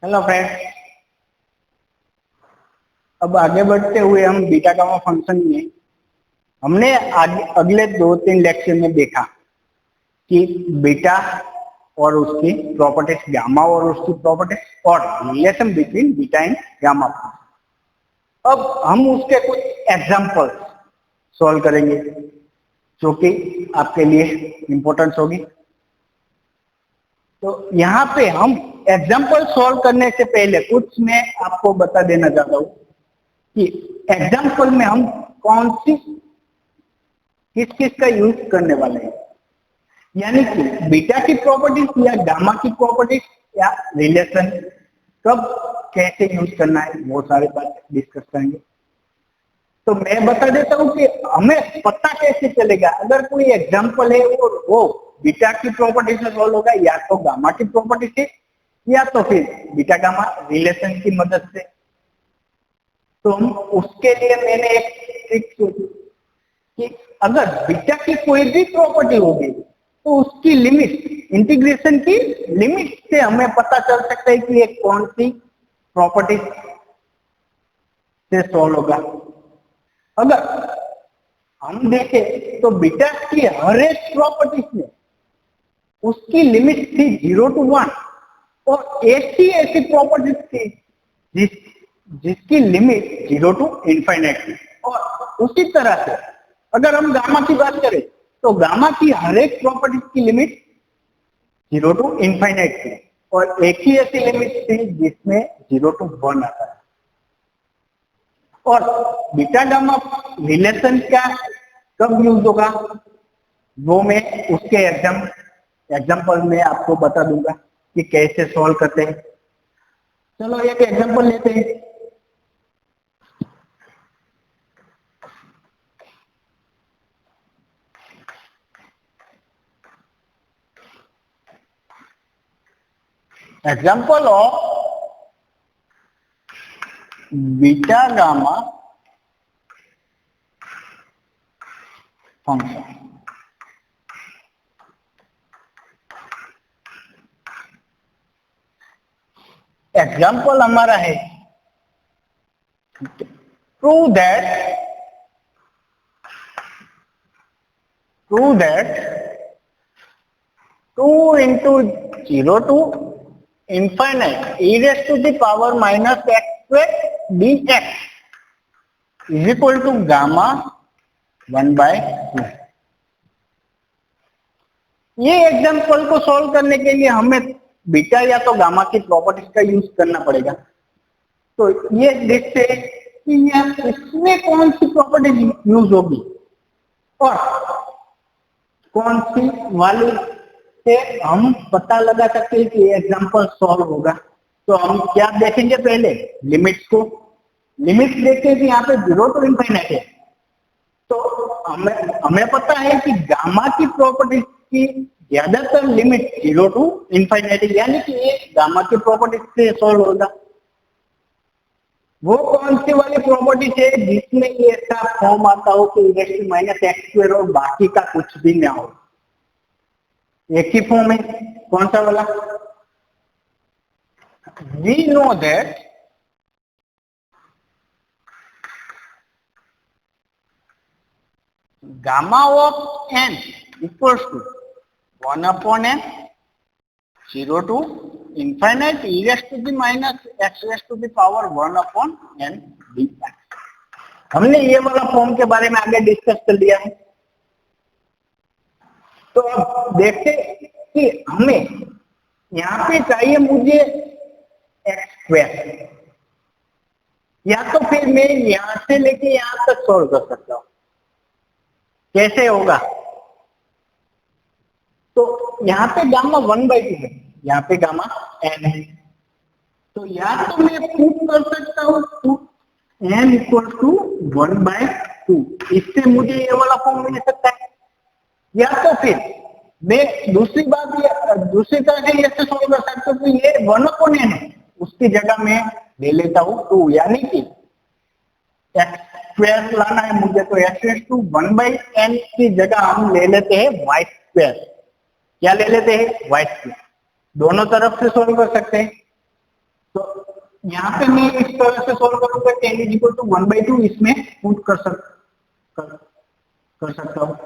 Hello friend, अब आगे बढ़ते हुए हम बीटा गामा फंक्शन में हमने अगले 2-3 लेक्चर में देखा कि बीटा और उसकी प्रॉपर्टीज, गामा और उसकी प्रॉपर्टीज और relation between beta and gamma. अब हम उसके कुछ एग्जांपल्स सॉल्व करेंगे जो कि आपके लिए इम्पोर्टेंट होगी। तो यहाँ पे हम एग्जाम्पल सॉल्व करने से पहले कुछ मैं आपको बता देना चाहता हूँ कि एग्जाम्पल में हम कौन सी किस किस का यूज करने वाले हैं, यानी कि बीटा की प्रॉपर्टीज या गामा की प्रॉपर्टीज या रिलेशन कब कैसे यूज करना है, वो सारे बात डिस्कस करेंगे। तो मैं बता देता हूँ कि हमें पता कैसे चलेगा अगर कोई एग्जाम्पल है और वो बीटा की प्रॉपर्टी से सॉल्व होगा या तो गामा की प्रॉपर्टी से या तो फिर बीटा गामा रिलेशन की मदद से। तो हम उसके लिए मैंने एक ट्रिक सोची कि अगर बीटा की कोई भी प्रॉपर्टी होगी तो उसकी लिमिट, इंटीग्रेशन की लिमिट से हमें पता चल सकता है कि ये कौन सी प्रॉपर्टी से सॉल्व होगा। अगर हम देखें तो बीटा की हर एक प्रॉपर्टीज में उसकी लिमिट थी 0 to 1 और ऐसी ऐसी प्रॉपर्टीज थी जिसकी लिमिट 0 to इनफाइनाइट थी। और उसी तरह से अगर हम गामा की बात करें तो गामा की हर एक प्रॉपर्टीज की लिमिट 0 to इनफाइनाइट थी और एक ही ऐसी लिमिट थी जिसमें 0 to 1 आता है। और बीटा गामा रिलेशन का कब यूज होगा वो मैं उसके एग्जाम्पल में आपको बता दूंगा कि कैसे सॉल्व करते हैं। चलो एक एग्जाम्पल लेते हैं। Example of beta gamma function. Example हमारा है prove that 2 into 0 to infinite e raised to the power minus x square dx is equal to gamma 1/2। ये एग्जाम्पल को सॉल्व करने के लिए हमें बीटा या तो गामा की प्रॉपर्टीज का यूज करना पड़ेगा। तो ये देखते हैं कि यह इसमें कौन सी प्रॉपर्टी यूज होगी और कौन सी वाली से हम पता लगा सकते हैं कि एग्जाम्पल सॉल्व होगा। तो हम क्या देखेंगे, पहले लिमिट्स को। लिमिट देखते कि यहाँ पे 0 to इनफाइनाइट है तो हमें पता है कि गामा की प्रॉपर्टी की ज्यादातर लिमिट 0 to इनफाइनाइट है, यानी कि ये गामा की प्रॉपर्टी से सॉल्व होगा। वो कौन सी वाली प्रॉपर्टी है जिसमें ये ऐसा फॉर्म आता हो कि -x² और बाकी का कुछ भी ना हो, एक ही फॉर्म है। कौन सा वाला? We know that gamma of n equals to 1/n 0 to infinite e raised to the minus x raised to the power 1/n dx। हमने ये वाला फॉर्म के बारे में आगे डिस्कस कर लिया है। तो अब देखते कि हमें यहाँ पे चाहिए मुझे x², या तो फिर मैं यहां से लेके यहां तक सॉल्व कर सकता हूं। कैसे होगा? तो यहाँ पे गामा 1/2 है, यहाँ पे गामा n है। तो या तो मैं प्रूव कर सकता हूँ n इक्वल टू 1/2, इससे मुझे ये वाला फॉर्म मिल सकता है। या तो फिर मैं दूसरी तरह से ऐसे सॉल्व कर सकता हूँ कि ये 1/n है, उसकी जगह मैं ले लेता हूँ 2, यानी कि x² लाना है मुझे तो x⁴ की जगह हम ले लेते हैं y²। क्या ले लेते हैं? y²। दोनों तरफ से सॉल्व कर सकते हैं। तो यहाँ पे मैं इस तरह से सॉल्व करूंगा, टेन इज इक्वल टू 1/2 इसमें पुट कर, कर सकता हूँ।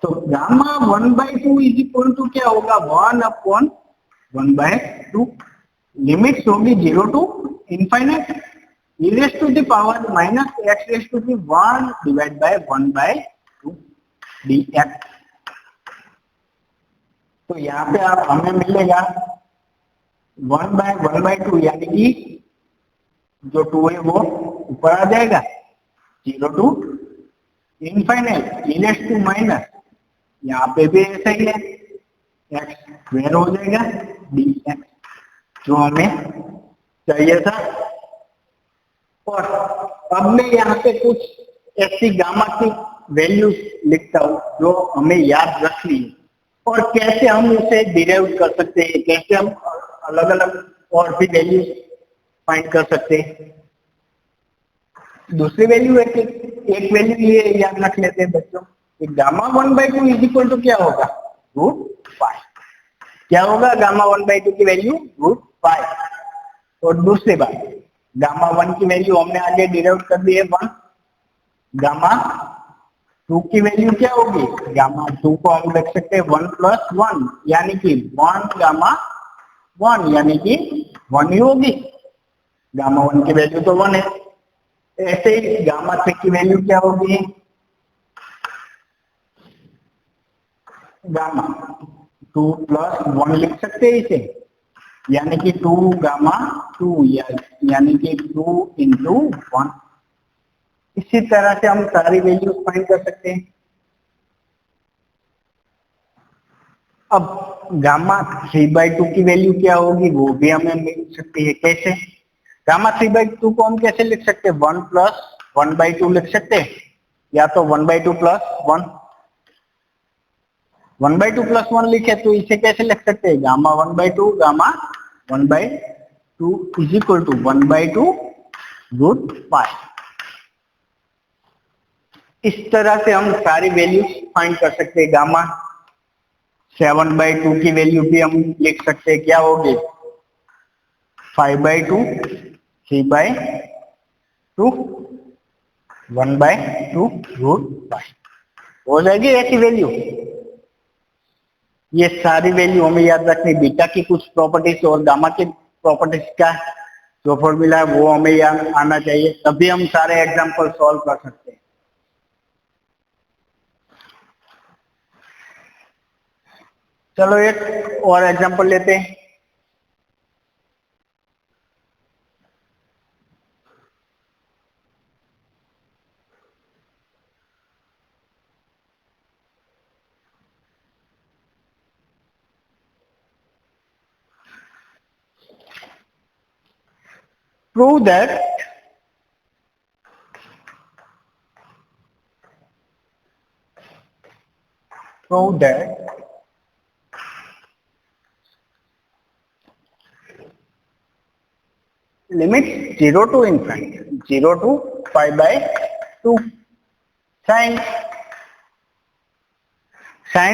तो गामा 1/2 इज इक्वल टू क्या होगा, 1/1/2। लिमिट्स होगी 0 to infinite e raise to the power minus x raise to the 1 divide by 1/2 dx। तो यहाँ पे आप हमें मिलेगा 1/1/2 यानी कि जो 2 है वो ऊपर आ जाएगा, 0 to infinite e raise to minus, यहाँ पे भी ऐसा ही है, x स्क्वायर हो जाएगा dx जो हमें चाहिए था। और अब मैं यहाँ पे कुछ ऐसी गामा की वैल्यूज लिखता हूँ जो हमें याद रखनी है, और कैसे हम उसे डिराइव कर सकते हैं, कैसे हम अलग अलग और भी वैल्यूज फाइंड कर सकते हैं। दूसरी वैल्यू है कि एक वैल्यू ये याद रख लेते हैं बच्चों कि गामा 1/2 इज इक्वल टू क्या होगा, √5। क्या होगा गामा 1/2 की वैल्यू √5। और दूसरी बात, गामा 1 की वैल्यू हमने आगे डिराइव कर दी है 1। गामा 2 की वैल्यू क्या होगी, गामा 2 को हम लिख सकते हैं 1 + 1 यानी कि 1 गामा 1 यानी कि 1 ही होगी। गामा 1 की वैल्यू तो 1 है। ऐसे ही गामा 3 की वैल्यू क्या होगी, गामा 2 + 1 लिख सकते हैं इसे, यानी कि 2 गामा 2 यानी कि 2 × 1। इसी तरह से हम सारी वैल्यूज फाइंड कर सकते हैं। अब गामा 3/2 की वैल्यू क्या होगी वो भी हमें मिल सकती है। कैसे, गामा 3/2 को हम कैसे लिख सकते हैं, 1 + 1/2 लिख सकते हैं, या तो 1/2 + 1। 1/2 + 1 लिखे तो इसे कैसे लिख सकते हैं, gamma 1/2 gamma 1/2 is equal to 1/2 √5। इस तरह से हम सारी वैल्यूज फाइंड कर सकते हैं। गामा 7/2 की वैल्यू भी हम लिख सकते हैं, क्या होगी 5/2 3/2 1/2 √5 हो जाएगी ऐसी वैल्यू। ये सारी वैल्यू हमें याद रखनी, बीटा की कुछ प्रॉपर्टीज और गामा की प्रॉपर्टीज का जो फॉर्मूला है वो हमें याद आना चाहिए, तभी हम सारे एग्जांपल सॉल्व कर सकते हैं। चलो एक और एग्जांपल लेते हैं। Prove that limit 0 to infinity 0 to π/2 sin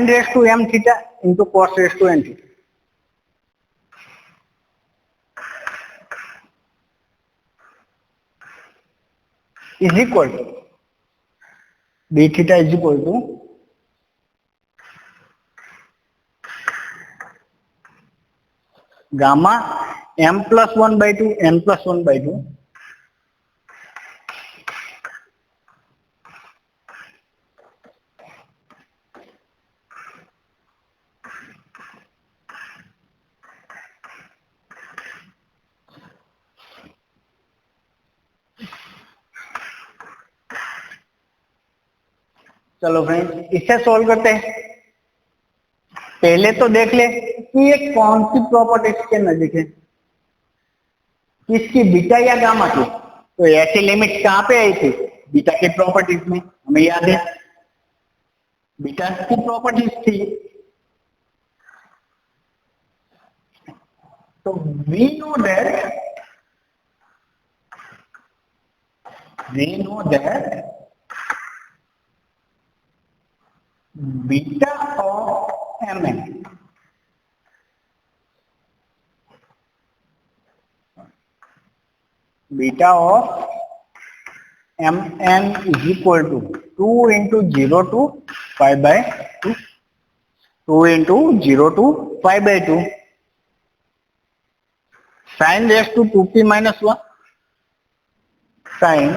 raised to m theta into cos raised to n theta is equal to d theta is equal to gamma m + 1/2 n + 1/2 चलो friends इसे सॉल्व करते हैं। पहले तो देख ले कि ये कौन सी प्रॉपर्टी के नजदीक है, किसकी, बीटा या गामा की। तो ऐसी लिमिट कहाँ पे आई थी, बीटा की प्रॉपर्टीज में, हमें याद है बीटा की प्रॉपर्टीज थी। तो we know that beta of mn beta of m n is equal to 2 into 0 to 5/2, 2 into 0 to 5/2 sine raise to 2p minus 1 sine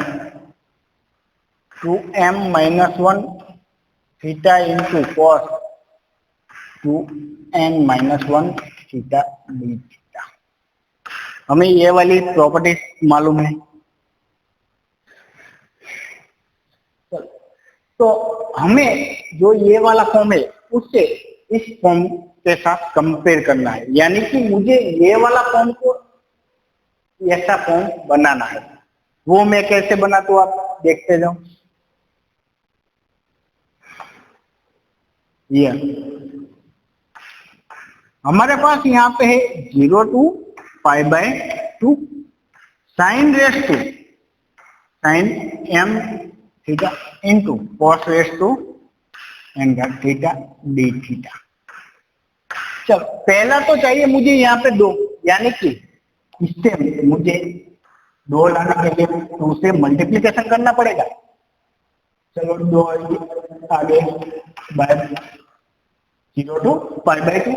2m minus 1 theta into cos 2n minus 1 theta d theta. हमें ये वाली properties मालूम है। तो हमें जो ये वाला फॉर्म है उससे इस फॉर्म के साथ कंपेयर करना है, यानी कि मुझे ये वाला फॉर्म को ऐसा फॉर्म बनाना है। वो मैं कैसे बनाता हूं आप देखते जाओ। ये हमारे पास यहाँ पे है 0 to 5/2 sine raise to sine m theta into cos raise to n theta d theta. चल पहला तो चाहिए मुझे यहाँ पे 2, यानी कि इससे मुझे 2 लाने के लिए 2 से मल्टीप्लिकेशन करना पड़ेगा। चलो 2 आगे by 0 to 5/2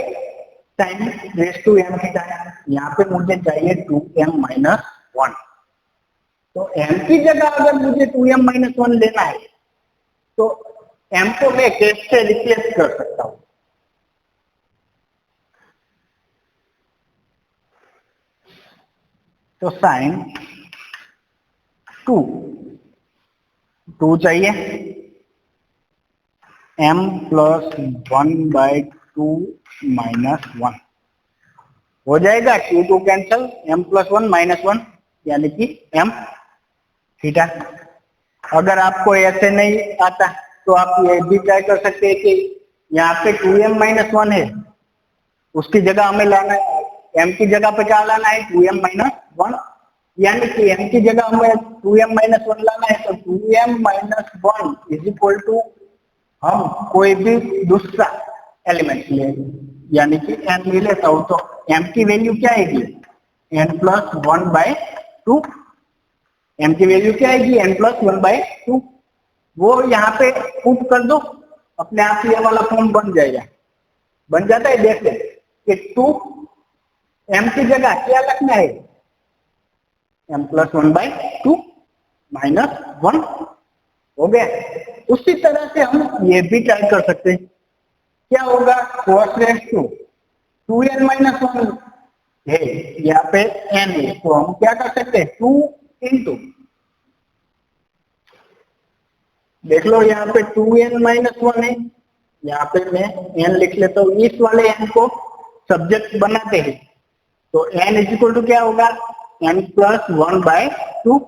sine raise to m theta. यहाँ पे मुझे चाहिए 2m माइनस 1। तो m की जगह अगर मुझे 2m माइनस 1 लेना है तो m को मैं कैसे रिप्लेस कर सकता हूं। तो साइन 2 चाहिए m प्लस 1/2 माइनस 1 हो जाएगा। 2 कैंसल, m प्लस 1 माइनस 1 यानी कि m थीटा। अगर आपको ऐसे नहीं आता तो आप ये भी ट्राई कर सकते हैं कि यहाँ पे 2m माइनस 1 है, उसकी जगह हमें लाना है m की जगह पे क्या लाना है 2m माइनस 1, यानी कि m की जगह हमें 2m माइनस 1 लाना है। तो 2m minus 1 is equal to हम कोई भी दूसरा एलिमेंट ले, यानी कि n ले लेता हूं तो m की वैल्यू क्या आएगी n प्लस 1/2। m की वैल्यू क्या आएगी n प्लस 1/2। वो यहाँ पे पुट कर दो, अपने आप ये वाला फॉर्म बन जाएगा। बन जाता है, देख ले कि 2 m की जगह क्या रखना है m प्लस 1/2 माइनस 1 हो गया। उसी तरह से हम ये भी ट्राई कर सकते हैं। क्या होगा cos raise to 2n minus 1 है, यहाँ पे n है, तो हम क्या कर सकते हैं 2 इंटू, देख लो यहाँ पे 2n माइनस 1 है, यहाँ पे मैं n लिख लेता हूँ। इस वाले n को सब्जेक्ट बनाते हैं तो n इज इक्वल टू क्या होगा n प्लस 1/2।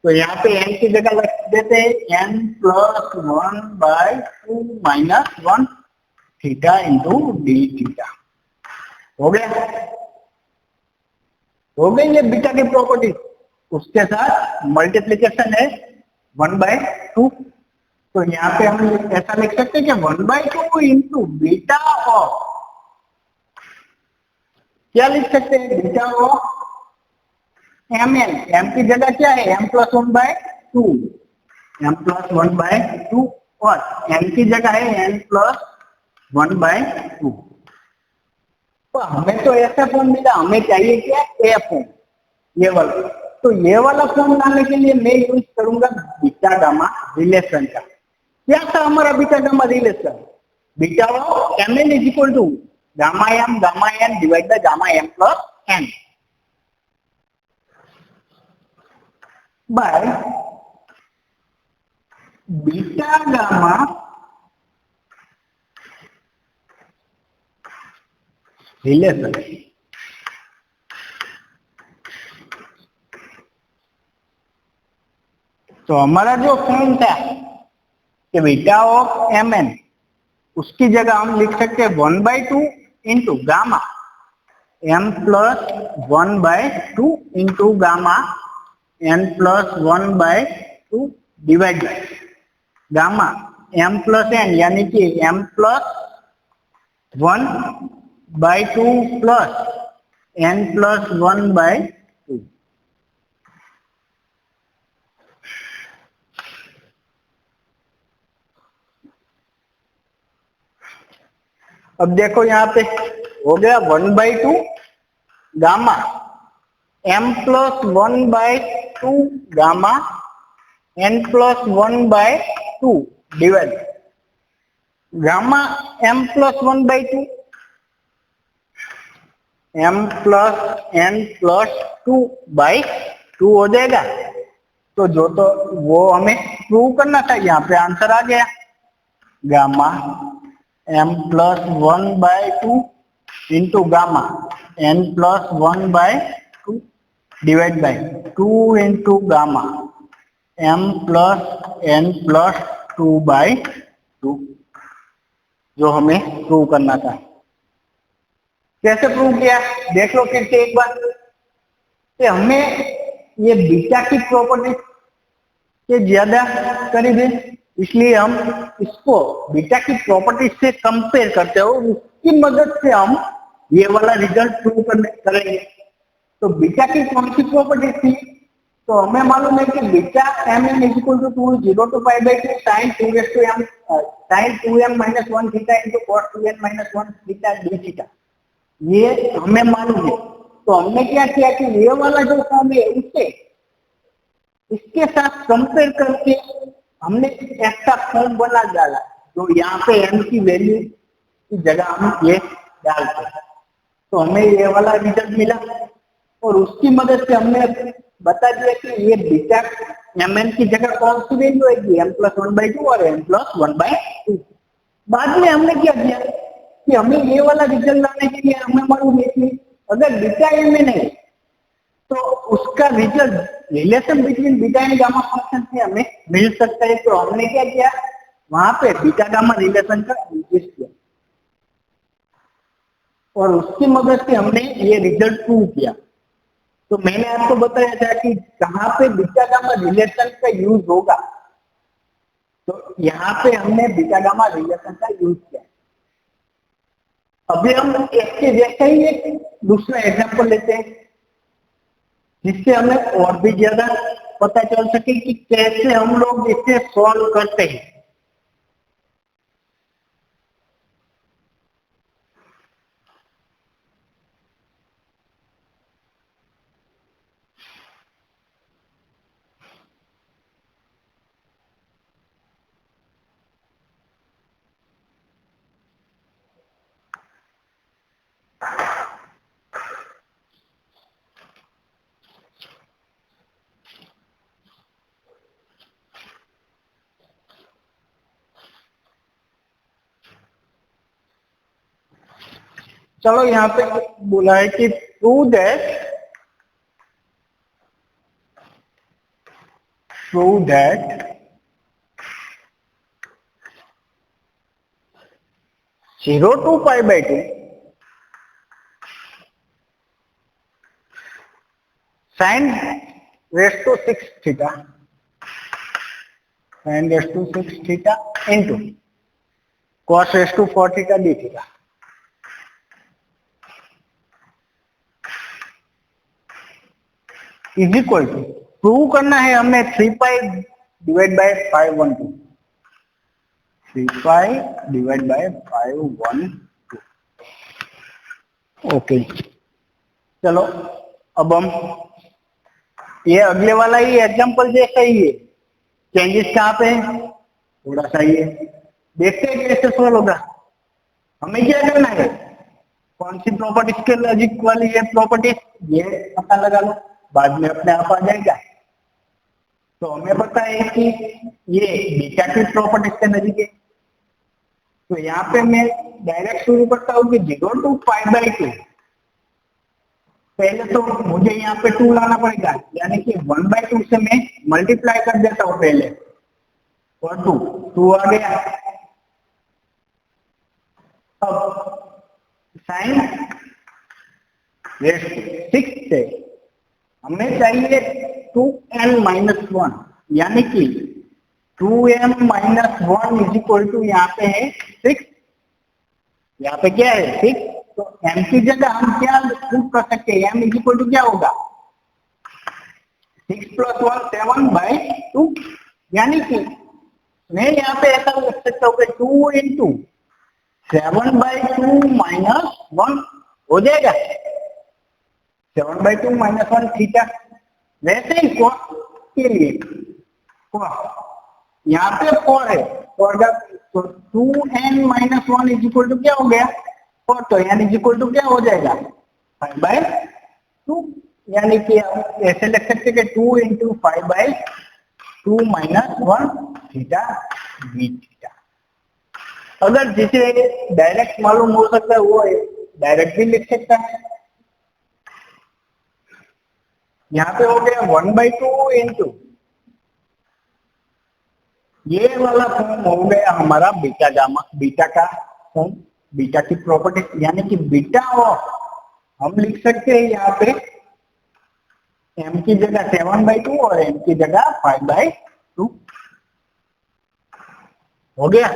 तो यहाँ पे n की जगह रख देते हैं n plus 1/2 minus 1 theta into D theta. हो गया, हो गई ये बीटा की प्रॉपर्टी। उसके साथ मल्टीप्लीकेशन है 1/2। तो यहाँ पे हम ऐसा लिख सकते हैं कि 1/2 इंटू बीटा ऑफ, क्या लिख सकते हैं बीटा ऑफ mn। m की जगह क्या है m प्लस 1/2, m प्लस 1/2 और n की जगह है n प्लस 1/2। तो हमें तो ऐसा फॉर्म मिला, हमें चाहिए क्या ए फॉर्म, ये वाला। तो ये वाला फॉर्म लाने के लिए मैं यूज करूंगा बीटा गामा रिलेशन का। क्या था हमारा beta gamma relation, beta of mn is equal to gamma n divide by gamma m plus n by beta gamma relation. तो हमारा जो फॉर्म था कि बीटा ऑफ mn, उसकी जगह हम लिख सकते हैं 1/2 into gamma m plus 1/2 into gamma n plus 1/2 divide by gamma m plus n, यानी कि m plus 1/2 plus n plus 1/2। अब देखो यहाँ पे हो गया 1/2 gamma m plus 1/2 gamma n plus 1/2 divide gamma m plus 1/2 m plus n plus 2/2 हो जाएगा। तो जो तो वो हमें प्रूव करना था, यहाँ पे आंसर आ गया gamma m plus 1/2 into gamma n plus 1/2 divide by 2 into gamma m plus n plus 2/2 जो हमें प्रूव करना था। कैसे प्रूव किया देख लो फिर से एक बार। कि हमें ये बीटा की प्रॉपर्टी के ज्यादा करीब है, इसलिए हम इसको बीटा की प्रॉपर्टी से कंपेयर करते हो, उसकी मदद से हम ये वाला रिजल्ट प्रूव करेंगे। तो बीटा की कौन सी प्रॉपर्टी थी? तो हमें मालूम है कि beta m n is equal to 0 to π/2 sin 2m minus 1 theta into cos 2n minus 1 theta d theta, ये हमें मालूम है। तो हमने क्या किया कि ये वाला जो फॉर्म है इसके साथ कंपेयर करके हमने एक्स्ट्रा फॉर्म बना डाला, तो यहाँ पे m की वैल्यू की जगह हम ये डालते हैं, तो हमें ये वाला रिजल्ट मिला। और उसकी मदद से हमने बता दिया कि ये बीटा mn की जगह कौन सी वैल्यू है, m प्लस 1/2 और m प्लस 1/2। बाद में हमने क्या किया कि हमें ये वाला रिजल्ट लाने के लिए हमें मालूम है कि अगर बीटा mn है तो उसका result relation between beta and gamma function से हमें मिल सकता है। तो हमने क्या किया, वहां पे बीटा गामा रिलेशन का यूज किया और उसकी मदद से हमने ये रिजल्ट प्रूव किया। तो मैंने आपको बताया था कि कहाँ पे बीटा गामा रिलेशन का यूज होगा, तो यहाँ पे हमने बीटा गामा रिलेशन का यूज किया। अभी हम इसके जैसे ही एक दूसरा एग्जांपल लेते हैं जिससे हमें और भी ज्यादा पता चल सके कि कैसे हम लोग इसे सॉल्व करते हैं। चलो यहाँ पे बोला है कि prove that 0 to π/2 sin raised to 6 theta into cos raised to 4 theta d theta is equal to, prove करना है हमें 3π divide by 512, 3π divide by 512। Okay चलो अब हम ये अगले वाला ही एग्जांपल जैसा ही है, चेंजेस कहाँ पे है थोड़ा सा ही है, देखते हैं कैसे सोल्व होगा। हमें क्या करना है, कौन सी प्रॉपर्टीज के लॉजिक वाली है प्रॉपर्टीज, ये पता लगा लो, बाद में अपने आप आ जाएगा। तो हमें पता है कि ये बीटा की प्रॉपर्टीज के नजीक है, तो यहाँ पे मैं डायरेक्ट शुरू करता हूँ कि 0 to π/2। पहले तो मुझे यहाँ पे 2 लाना पड़ेगा, यानी कि 1/2 से मैं मल्टीप्लाई कर देता हूँ पहले, और 2 आ गया। अब साइन रेस्ट 6 से हमें चाहिए 2n-1, यानी कि 2m-1 इज इक्वल टू यहाँ पे है 6, यहाँ पे क्या है 6, तो m की जगह हम क्या प्रूव कर सकते हैं, m इज इक्वल टू क्या होगा 6 + 1 7/2, यानी कि मैं यहाँ पे ऐसा लिख सकता हूँ कि 2 into 7/2 माइनस 1 हो जाएगा। 7/2 माइनस 1 थीटा। वैसे ही cos के लिए यहाँ पे 4 है, तो 2n-1 इज इक्वल टू क्या हो गया 4, तो n इज इक्वल टू क्या हो जाएगा 5/2, यानी कि आप ऐसे लिख सकते कि 2 into 5/2 minus 1 theta b theta. अगर जिसे डायरेक्ट मालूम हो सकता है वो डायरेक्ट भी लिख सकता है। यहाँ पे हो गया 1/2 इंटू ये वाला फॉर्म हो गया हमारा बीटा गामा, बीटा का फॉर्म, बीटा की प्रॉपर्टी, यानी कि बीटा ऑफ हम लिख सकते हैं यहाँ पे m की जगह 7/2 और n की जगह 5/2 हो गया।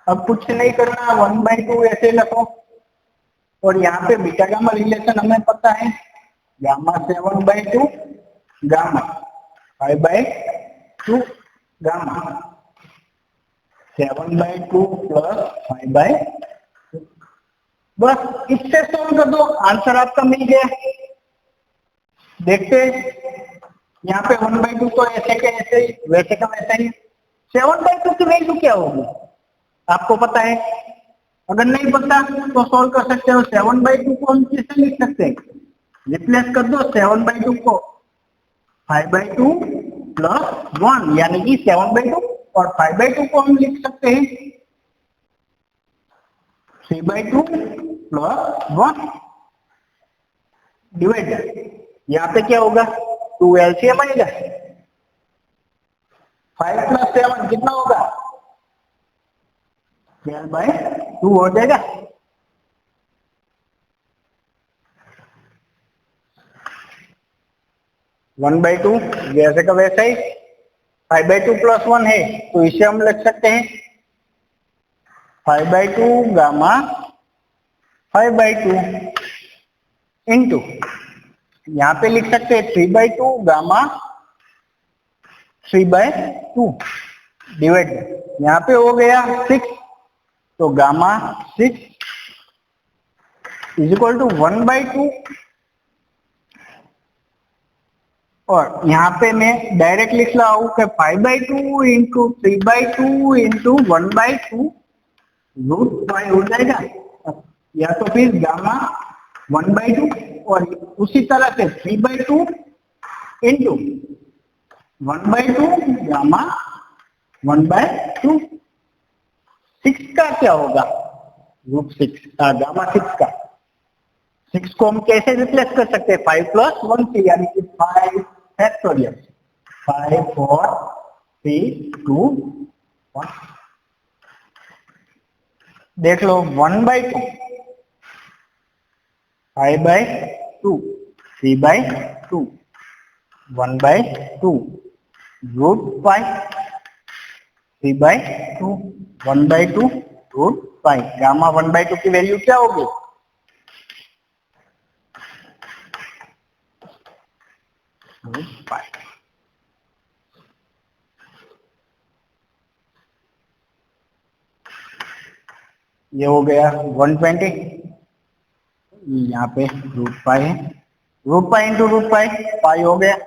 अब कुछ नहीं करना, 1/2 ऐसे रखो और यहाँ पे बीटा गामा रिलेशन हमें पता है, गामा 7/2 गामा 5/2 गामा 7/2 प्लस 5/2, बस इससे सॉल्व कर दो, आंसर आपका मिल गया। देखते यहाँ पे 1/2 तो ऐसे के ऐसे ही, वैसे का वैसा ही। 7/2 की वैल्यू क्या होगी आपको पता है? अगर नहीं पता तो सॉल्व कर सकते हो। 7/2 को हम किससे लिख सकते हैं? रिप्लेस कर दो 7/2 को 5/2 प्लस 1, यानी कि 7/2, और 5/2 को हम लिख सकते हैं 3/2 प्लस 1 डिवाइड। यहाँ पे क्या होगा 2 एलसीएम आएगा, 5 प्लस 7 कितना होगा 12/2 हो जाएगा। वन बाई टू जैसे का वैसा ही, 5/2 प्लस 1 है तो इसे हम लिख सकते हैं 5/2 गामा 5/2 इंटू, यहाँ पे लिख सकते हैं 3/2 गामा 3/2 डिवाइड, यहाँ पे हो गया 6, तो गामा 6 इज इक्वल टू 1/2, और यहाँ पे मैं डायरेक्ट लिख रहा हूं कि 5/2 इंटू 3/2 इंटू 1/2 √5 हो जाएगा, या तो फिर गामा 1/2 और उसी तरह से 3/2 इंटू 1/2 गामा 1/2। 6 का क्या होगा √6 गामा 6 का, 6 को हम कैसे रिप्लेस कर सकते हैं 5 प्लस 1 से, यानी कि 5 फैक्टोरियल, 5 4 3 2 1। देख लो 1/2 5/2 3/2 1/2 √5 3/2 1/2 √5, गामा 1/2 की वैल्यू क्या होगी √5। ये हो गया 120, यहाँ पे √5 है, √5 इंटू √5 पाई हो गया।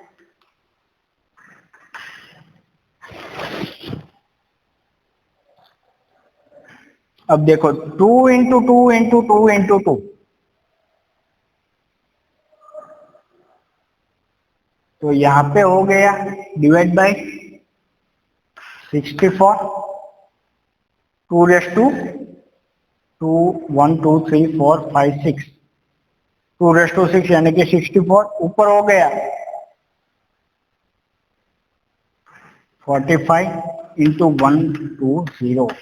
अब देखो 2 इंटू 2 इंटू 2 इंटू 2, तो यहाँ पे हो गया divide by 64, 2 raise to 2 1 2 3 4 5 6, 2 raise to 6 यानी कि 64, ऊपर हो गया 45 इंटू 120,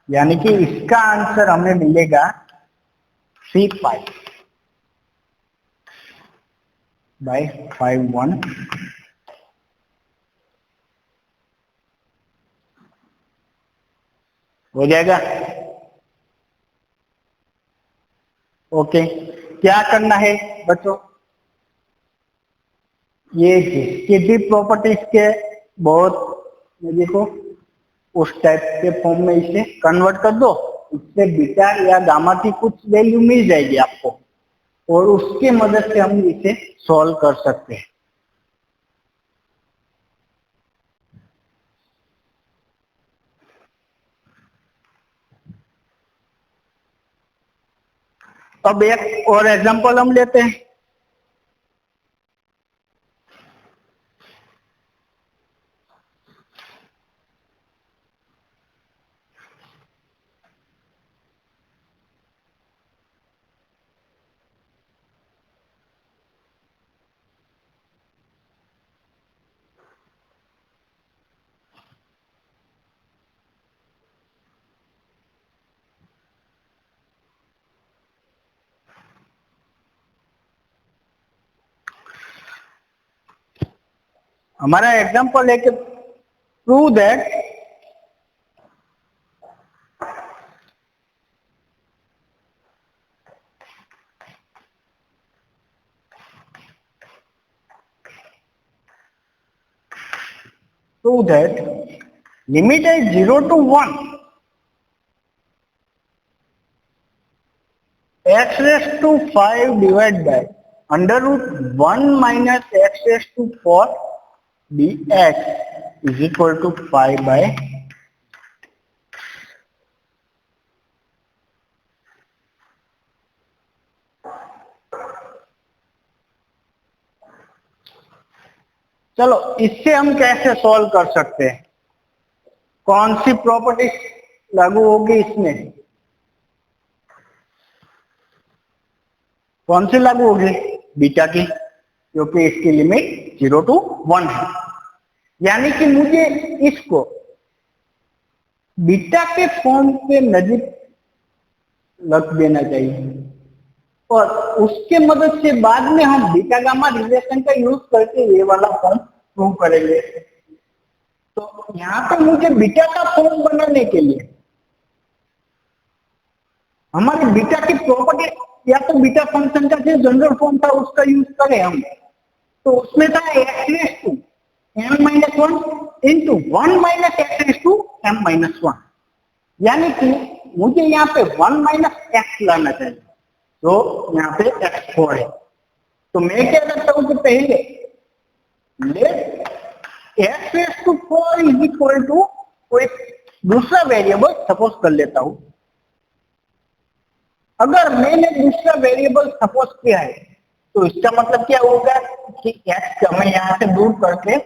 यानी कि इसका आंसर हमें मिलेगा 3/51 हो जाएगा। ओके, क्या करना है बच्चों, ये जिसकी भी प्रॉपर्टीज के बहुत देखो उस टाइप के फॉर्म में इसे कन्वर्ट कर दो, उससे बीटा या गामा की कुछ वैल्यू मिल जाएगी आपको, और उसके मदद से हम इसे सॉल्व कर सकते हैं। अब एक और एग्जांपल हम लेते हैं। हमारा एग्जांपल है कि prove that limit is 0 to 1 x raised to 5 divided by under root 1 minus x raised to 4 dx is equal to 5 by चलो इससे हम कैसे सॉल्व कर सकते हैं, कौन सी प्रॉपर्टी लागू होगी इसमें, कौन सी लागू होगी, बीटा की, क्योंकि इसकी लिमिट 0 to 1 है। यानी कि मुझे इसको बीटा के फॉर्म के नजीक रख देना चाहिए, और उसके मदद से बाद में हम बीटा गामा रिलेशन का यूज करके ये वाला फॉर्म प्रूव करेंगे। तो यहाँ पे मुझे बीटा का फॉर्म बनाने के लिए हमारे बीटा की प्रॉपर्टी, या तो बीटा फंक्शन का जो जनरल फॉर्म था उसका यूज करें हम, तो उसमें था x raise to m-1 into 1 minus x raise to m-1, यानी कि मुझे यहाँ पे 1 माइनस x लाना चाहिए, तो यहाँ पे x4 है। तो मैं क्या करता हूँ कि पहले let x raise to 4 is equal to कोई दूसरा वेरिएबल सपोज कर लेता हूँ। अगर मैंने दूसरा वेरिएबल सपोज किया है तो इसका मतलब क्या होगा कि x हमें यहाँ से दूर करके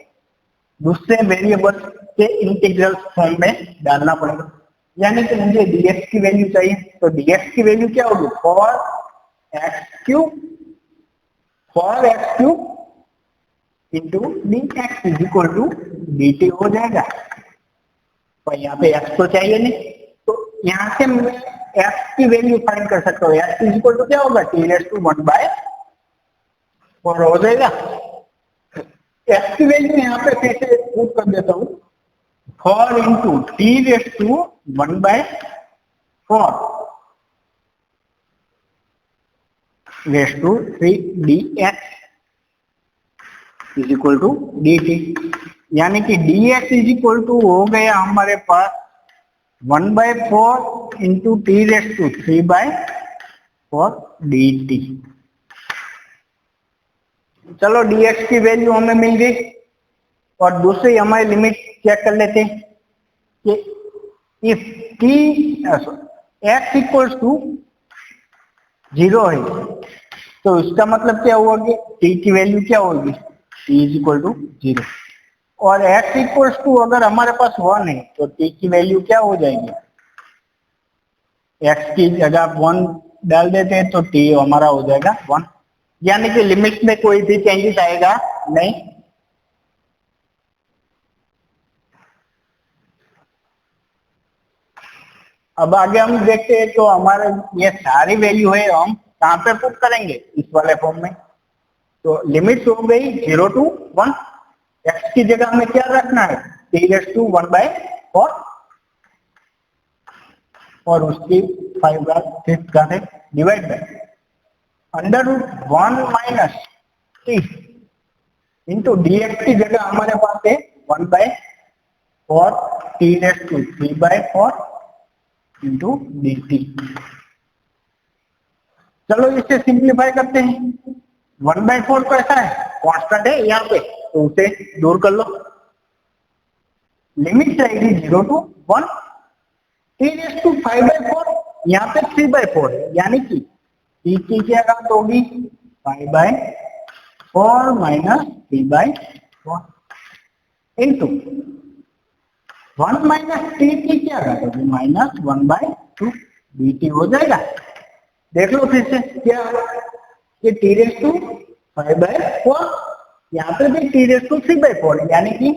दूसरे वेरिएबल के इंटीग्रल फॉर्म में डालना पड़ेगा, यानी कि मुझे dx की वैल्यू चाहिए। तो dx की वैल्यू क्या होगी, 4x cube into dx is equal to dt हो जाएगा। और यहाँ पे x तो चाहिए नहीं, तो यहाँ से मैं x की वैल्यू फाइंड कर सकता हूँ। x इज इक्वल टू क्या होगा, t⁻⁴ हो जाएगा। x की वैल्यू यहाँ पे फिर से पुट कर देता हूँ, 4 into t⁻⁴ raise to 3 dx is equal to dt, यानी कि dx इज इक्वल टू हो गया हमारे पास 1/4 इंटू t⁻⁴ dt। चलो dx की वैल्यू हमें मिल गई, और दूसरी हमारी लिमिट चेक कर लेते हैं कि इफ x इक्वल्स टू 0 है, तो इसका मतलब क्या हुआ कि t की वैल्यू क्या होगी, t इज इक्वल टू 0, और x इक्वल्स टू अगर हमारे पास 1 है तो t की वैल्यू क्या हो जाएगी, x की जगह 1 डाल देते हैं तो t हमारा हो जाएगा 1, यानी कि लिमिट में कोई भी चेंजेस आएगा नहीं। अब आगे हम देखते हैं, तो हमारे ये सारी वैल्यू है हम कहाँ पे पुट करेंगे, इस वाले फॉर्म में। तो लिमिट हो गई 0 to 1, x की जगह हमें क्या रखना है, t⁻⁴ और उसकी 5/5 का है divide by under root 1 minus t into dx की जगह हमारे पास है 1/4 t raise to 3/4 into dt। चलो इसे सिंप्लीफाई करते हैं। 1/4 तो ऐसा है कांस्टेंट है यहाँ पे, तो उसे दूर कर लो। लिमिट जाएगी 0 to 1। टी रेस टू 5/4 यहाँ पे 3/4 है, यानी कि टी की क्या घात होगी 5/4 माइनस 3/4 इंटू 1 माइनस टी की क्या घात होगी -1/2 dt हो जाएगा। देख लो फिर से क्या कि टी रेस टू 5/4, यहाँ पे भी टी रेस टू 3/4 यानी कि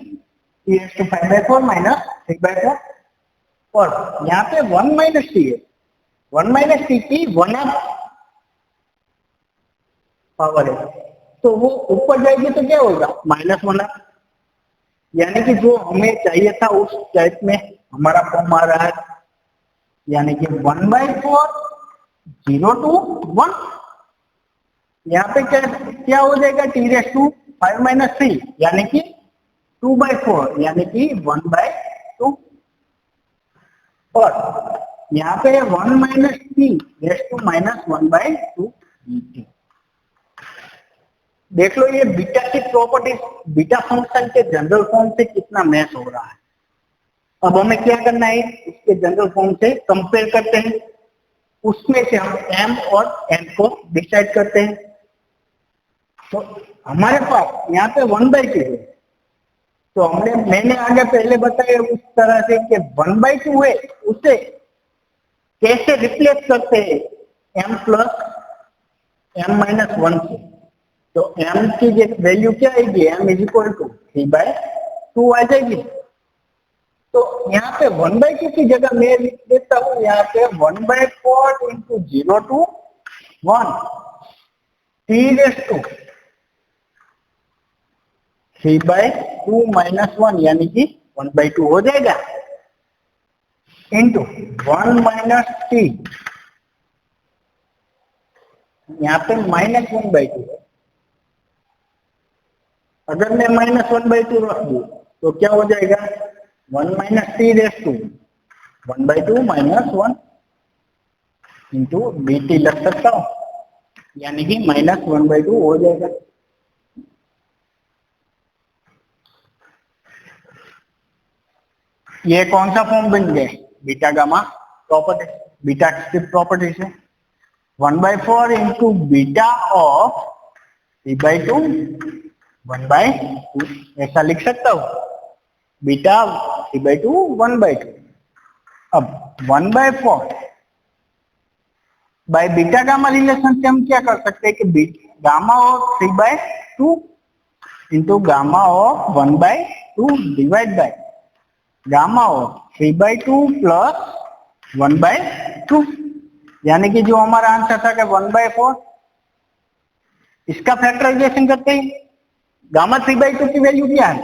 टी रेस टू 5/4 माइनस 3/4 और यहाँ पे 1 माइनस टी है, 1 माइनस टी की 1/2 पावर है, तो वो ऊपर जाएगी तो क्या होगा -1/2, यानी कि जो हमें चाहिए था उस टाइप में हमारा फॉर्म आ रहा है, यानी कि 1/4 0 to 1। यहाँ पे क्या हो जाएगा टी रेस टू 5 माइनस 3 यानी कि 2/4 यानी कि 1/2 और यहाँ पे 1 minus t raise to -1/2 dt। देख लो ये बीटा की प्रॉपर्टीज बीटा फंक्शन के जनरल फॉर्म से कितना मैच हो रहा है। अब हमें क्या करना है, इसके जनरल फॉर्म से कंपेयर करते हैं, उसमें से हम m और n को डिसाइड करते हैं। तो हमारे पास यहाँ पे 1/2 है, तो मैंने आगे पहले बताया उस तरह से कि 1/2 है उसे कैसे रिप्लेस करते हैं m प्लस m-1 से। तो m की वैल्यू क्या आएगी, m इज इक्वल टू 3/2 आ जाएगी। तो यहाँ पे 1/2 की जगह मैं लिख देता हूँ यहाँ पे 1/4 into 0 to 1 t raise to 3/2 minus 1 यानी कि 1/2 हो जाएगा इंटू 1 माइनस टी, यहाँ पे -1/2 है। अगर मैं -1/2 रख दूं तो क्या हो जाएगा 1 minus t raise to 1/2 minus 1 into dt लग सकता हूँ, यानी कि -1/2 हो जाएगा। ये कौन सा फॉर्म बन गया, बीटा गामा प्रॉपर्टी, बीटा की प्रॉपर्टी से 1/4 इंटू बीटा ऑफ 3/2 1/2 ऐसा लिख सकता हूँ, बीटा 3/2 1/2। अब 1/4 बाय बीटा गामा रिलेशन से हम क्या कर सकते हैं कि gamma of 3/2 into gamma of 1/2 divide by gamma of 3/2 plus 1/2, यानी कि जो हमारा आंसर था कि 1/4, इसका फैक्टराइजेशन करते हैं। गामा 3/2 की वैल्यू क्या है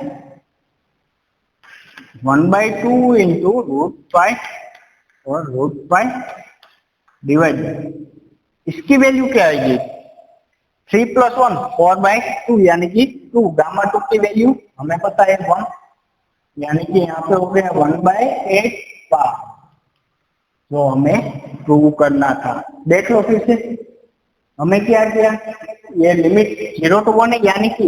1/2 इंटू √5 और √5 डिवाइड बाय इसकी वैल्यू क्या आएगी 3 + 1 4/2 यानी कि 2। गामा 2 की वैल्यू हमें पता है 1, यानी कि यहाँ पे हो गया 1/8 पावर, जो हमें प्रूव करना था। देख लो फिर से हमें क्या किया, ये लिमिट 0 to 1 है, यानी कि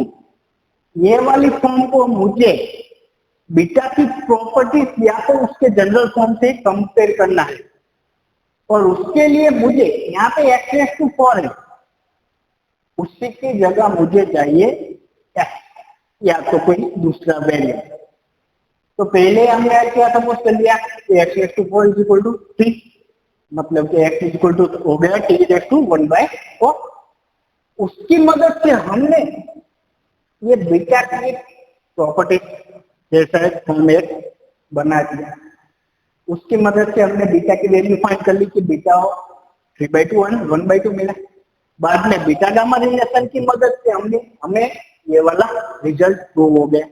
ये वाली फॉर्म को मुझे बीटा की प्रॉपर्टीज या तो उसके जनरल फॉर्म से कंपेयर करना है, और उसके लिए मुझे यहाँ पे x⁴ है, उसी की जगह मुझे चाहिए x या तो कोई दूसरा वैल्यू। तो पहले हमने क्या सपोज कर लिया कि x⁴ = 3, मतलब कि x हो गया t⁴ उसकी मदद से हमने ये बीटा की प्रॉपर्टी जैसा है फॉर्म एक बना दिया, उसकी मदद से हमने बीटा की वैल्यू फाइंड कर ली कि बीटा 3/2 1/2 मिला। बाद में बीटा गामा रिलेशन की मदद से हमें ये वाला रिजल्ट प्रूव हो गया।